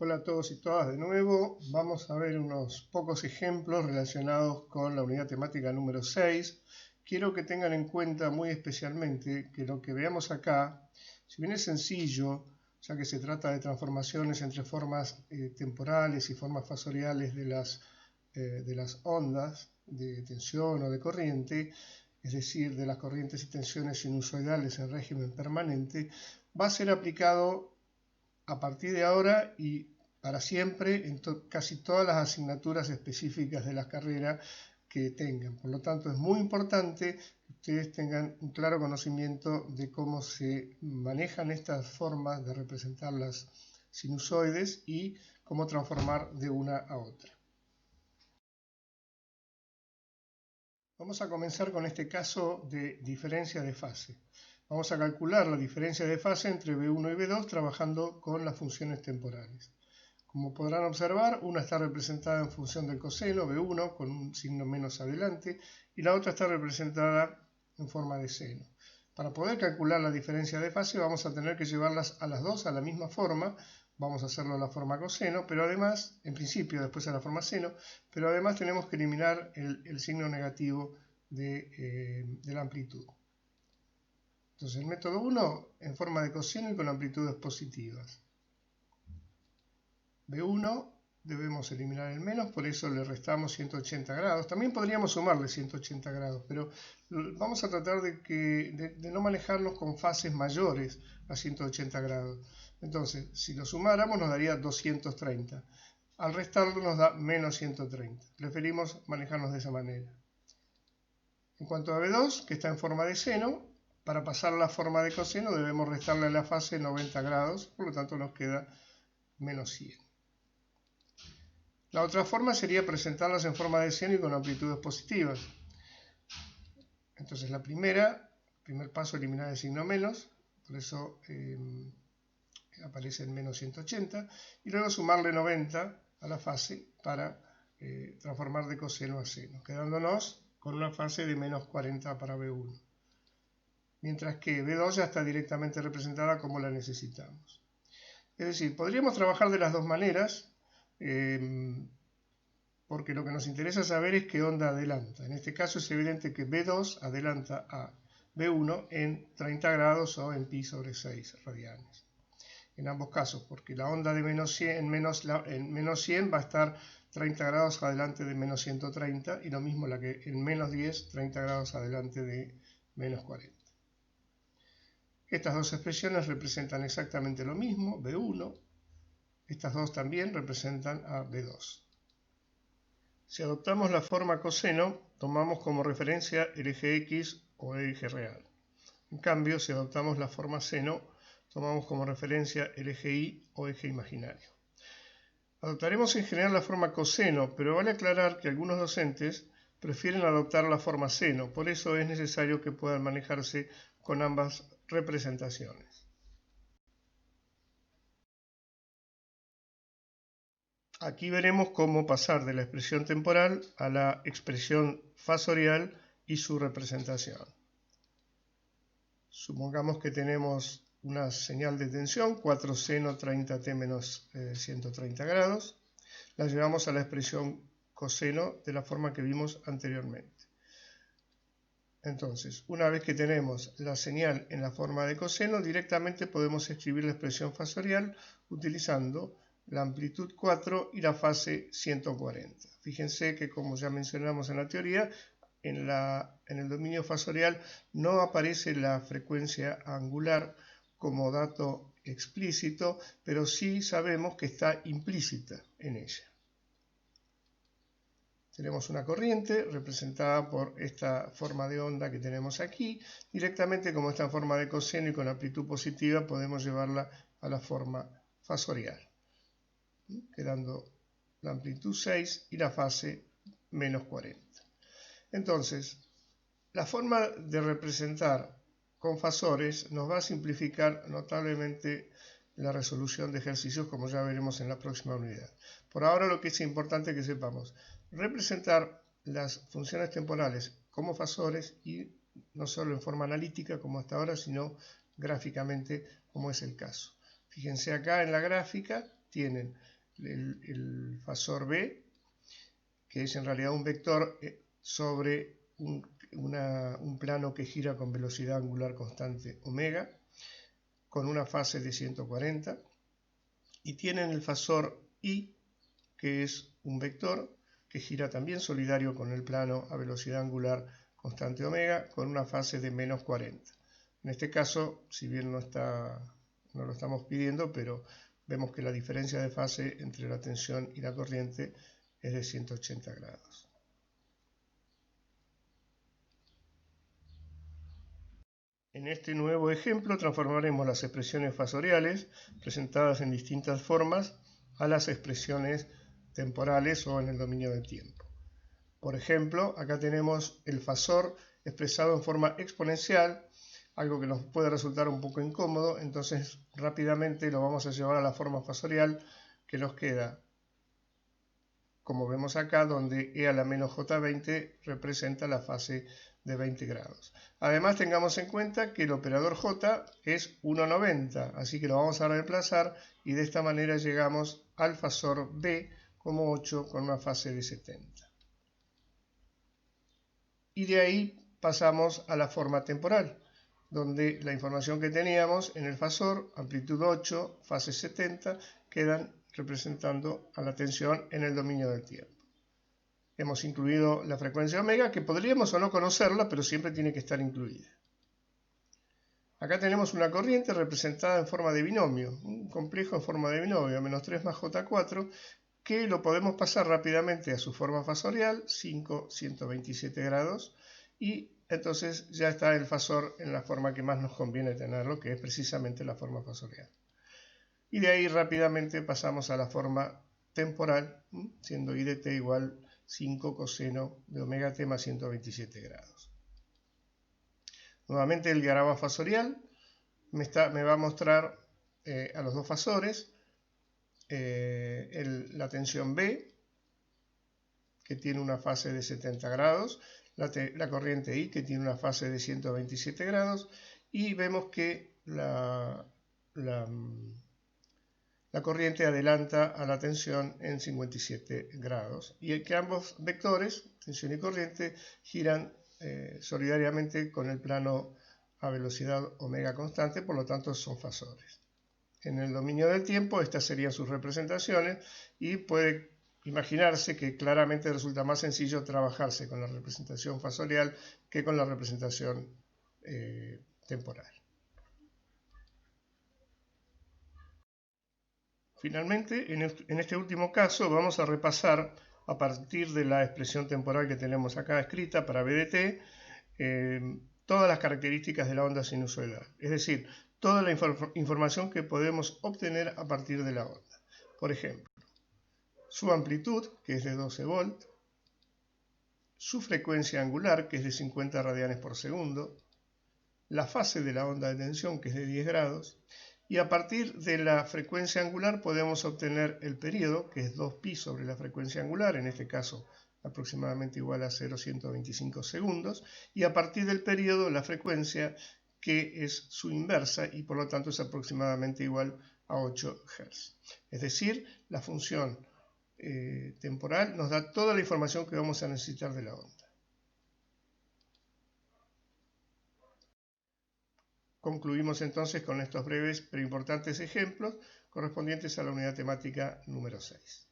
Hola a todos y todas de nuevo. Vamos a ver unos pocos ejemplos relacionados con la unidad temática número 6. Quiero que tengan en cuenta muy especialmente que lo que veamos acá, si bien es sencillo, ya que se trata de transformaciones entre formas temporales y formas fasoriales de las ondas de tensión o de corriente, es decir, de las corrientes y tensiones sinusoidales en régimen permanente, va a ser aplicado a partir de ahora y para siempre en casi todas las asignaturas específicas de la carrera que tengan. Por lo tanto, es muy importante que ustedes tengan un claro conocimiento de cómo se manejan estas formas de representar las sinusoides y cómo transformar de una a otra. Vamos a comenzar con este caso de diferencia de fase. Vamos a calcular la diferencia de fase entre B1 y B2 trabajando con las funciones temporales. Como podrán observar, una está representada en función del coseno, B1, con un signo menos adelante, y la otra está representada en forma de seno. Para poder calcular la diferencia de fase vamos a tener que llevarlas a las dos a la misma forma. Vamos a hacerlo a la forma coseno, pero además, en principio, después a la forma seno, pero además tenemos que eliminar el signo negativo de la amplitud. Entonces el método 1 en forma de coseno y con amplitudes positivas. B1 debemos eliminar el menos, por eso le restamos 180 grados. También podríamos sumarle 180 grados, pero vamos a tratar de no manejarnos con fases mayores a 180 grados. Entonces, si lo sumáramos nos daría 230. Al restarlo nos da menos 130. Preferimos manejarnos de esa manera. En cuanto a B2, que está en forma de seno, para pasar a la forma de coseno debemos restarle a la fase 90 grados, por lo tanto nos queda menos 100. La otra forma sería presentarlas en forma de seno y con amplitudes positivas. Entonces el primer paso, eliminar el signo menos, por eso aparece en menos 180, y luego sumarle 90 a la fase para transformar de coseno a seno, quedándonos con una fase de menos 40 para B1. Mientras que B2 ya está directamente representada como la necesitamos. Es decir, podríamos trabajar de las dos maneras, porque lo que nos interesa saber es qué onda adelanta. En este caso es evidente que B2 adelanta a B1 en 30 grados o en pi sobre 6 radianes. En ambos casos, porque la onda de menos 100, en menos 100 va a estar 30 grados adelante de menos 130 y lo mismo la que en menos 10, 30 grados adelante de menos 40. Estas dos expresiones representan exactamente lo mismo, B1. Estas dos también representan a B2. Si adoptamos la forma coseno, tomamos como referencia el eje X o el eje real. En cambio, si adoptamos la forma seno, tomamos como referencia el eje Y o eje imaginario. Adoptaremos en general la forma coseno, pero vale aclarar que algunos docentes prefieren adoptar la forma seno, por eso es necesario que puedan manejarse con ambas representaciones. Aquí veremos cómo pasar de la expresión temporal a la expresión fasorial y su representación. Supongamos que tenemos una señal de tensión, 4 seno 30t menos 130 grados. La llevamos a la expresión coseno de la forma que vimos anteriormente. Entonces, una vez que tenemos la señal en la forma de coseno, directamente podemos escribir la expresión fasorial utilizando la amplitud 4 y la fase 140. Fíjense que, como ya mencionamos en la teoría, en el dominio fasorial no aparece la frecuencia angular como dato explícito, pero sí sabemos que está implícita en ella. Tenemos una corriente representada por esta forma de onda que tenemos aquí. Directamente, como está en forma de coseno y con amplitud positiva, podemos llevarla a la forma fasorial, quedando la amplitud 6 y la fase menos 40. Entonces, la forma de representar con fasores nos va a simplificar notablemente la resolución de ejercicios, como ya veremos en la próxima unidad. Por ahora lo que es importante que sepamos, representar las funciones temporales como fasores y no solo en forma analítica como hasta ahora, sino gráficamente como es el caso. Fíjense acá en la gráfica, tienen el fasor B, que es en realidad un vector sobre un plano que gira con velocidad angular constante omega, con una fase de 140, y tienen el fasor I, que es un vector que gira también solidario con el plano a velocidad angular constante omega, con una fase de menos 40. En este caso, si bien no lo estamos pidiendo, pero vemos que la diferencia de fase entre la tensión y la corriente es de 180 grados. En este nuevo ejemplo transformaremos las expresiones fasoriales presentadas en distintas formas a las expresiones temporales o en el dominio del tiempo. Por ejemplo, acá tenemos el fasor expresado en forma exponencial, algo que nos puede resultar un poco incómodo, entonces rápidamente lo vamos a llevar a la forma fasorial que nos queda, como vemos acá, donde e a la menos j20 representa la fase de 20 grados. Además, tengamos en cuenta que el operador j es 1,90, así que lo vamos a reemplazar y de esta manera llegamos al fasor b como 8 con una fase de 70. Y de ahí pasamos a la forma temporal, donde la información que teníamos en el fasor, amplitud 8, fase 70, quedan representando a la tensión en el dominio del tiempo. Hemos incluido la frecuencia omega, que podríamos o no conocerla, pero siempre tiene que estar incluida. Acá tenemos una corriente representada en forma de binomio, un complejo en forma de binomio, menos 3 más J4, que lo podemos pasar rápidamente a su forma fasorial, 5, 127 grados, y entonces ya está el fasor en la forma que más nos conviene tenerlo, que es precisamente la forma fasorial. Y de ahí rápidamente pasamos a la forma temporal, siendo I de t igual 5 coseno de omega t más 127 grados. Nuevamente el diagrama fasorial me va a mostrar a los dos fasores la tensión B, que tiene una fase de 70 grados, la corriente I, que tiene una fase de 127 grados, y vemos que la corriente adelanta a la tensión en 57 grados, y que ambos vectores, tensión y corriente, giran solidariamente con el plano a velocidad omega constante, por lo tanto son fasores. En el dominio del tiempo estas serían sus representaciones, y puede imaginarse que claramente resulta más sencillo trabajarse con la representación fasorial que con la representación temporal. Finalmente, en este último caso vamos a repasar, a partir de la expresión temporal que tenemos acá escrita para B de t, todas las características de la onda sinusoidal, es decir, toda la información que podemos obtener a partir de la onda. Por ejemplo, su amplitud, que es de 12 volt, su frecuencia angular, que es de 50 radianes por segundo, la fase de la onda de tensión, que es de 10 grados, y a partir de la frecuencia angular podemos obtener el periodo, que es 2pi sobre la frecuencia angular, en este caso aproximadamente igual a 0,125 segundos, y a partir del periodo la frecuencia, que es su inversa y por lo tanto es aproximadamente igual a 8 Hz. Es decir, la función temporal nos da toda la información que vamos a necesitar de la onda. Concluimos entonces con estos breves pero importantes ejemplos correspondientes a la unidad temática número 6.